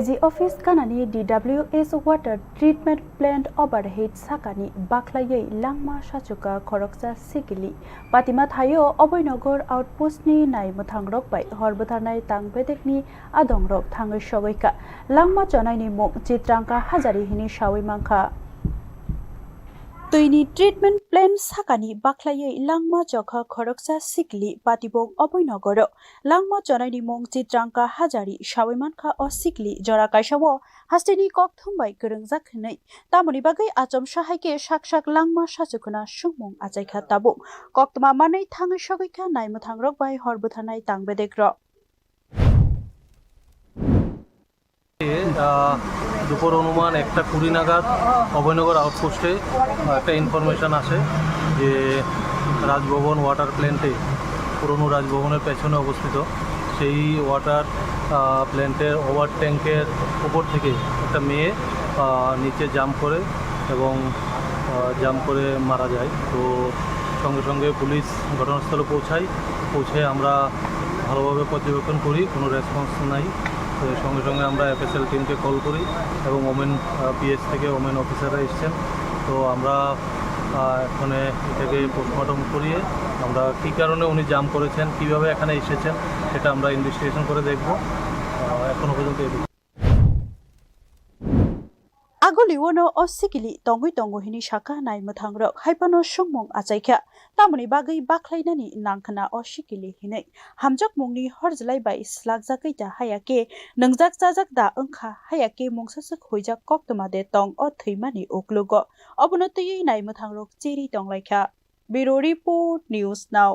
AG Office kanani DWS water treatment plant overhead sakani Bakhwlai langma sachuka khoroksa Sikli Patimung Oboinogor outpost ni nai muthangrok bai horbuthanai tangbedekni adongrok thangai shogoika langma chonai ni mok chitrangka hajari hini shawi mangkha Tuini treatment plant sakani Bakhwlai langma jokha khoroksa Sikli Patimung Oboinogor langma chonai ni mong chitrangka hajari shawimankha o Sikli jora kaishawo hasteni kok thumbai gurungjak khnai tamoni bagai achom sahaike sak langma sachukuna sungmung achaikha tabu koktuma manai thangai shogoika naimuthangrok bai horbuthanai tangbedekro দুপুর অনুমান 1:20 নাগাদ অভয়নগর আউটপোস্টে একটা information আসে যে Raj Bhavan water প্ল্যান্টে পুরনো রাজভবনের পেছনে অবস্থিত সেই ওয়াটার প্ল্যান্টের ওভার ট্যাঙ্কের উপর থেকে একটা মেয়ে নিচে জাম্প করে এবং জাম্প করে মারা যায় তো সঙ্গে সঙ্গে পুলিশ ঘটনাস্থলে পৌঁছে আমরা ভালোভাবে পর্যবেক্ষণ করি কোনো রেসপন্স নাই সঙ্গে সঙ্গে আমরা এফএসএল টিমকে কল করি এবং ওমেন পিএস থেকে ওমেন অফিসাররা এসেছেন তো আমরা এখানে এটাকে পোস্টমর্টম করিয়ে আমরা কী কারণে উনি জাম্প করেছেন কীভাবে এখানে এসেছেন সেটা আমরা ইনভেস্টিগেশন করে দেখব এখনো পর্যন্ত Aguliwono o Sikli tongo hini shaka nai muthangrok haipano sungmung achaikha tamoni bagai Bakhwlai nani nangkhana o Sikli hinai hamjak mungni horjlai bai slakjakai ta hayake nangjak chajak da angkha hayake mungsasuk hoijak koktoma de tong o thimani uklugo obono tui nai muthangrok cheri tonglaikha Bureau Report News Now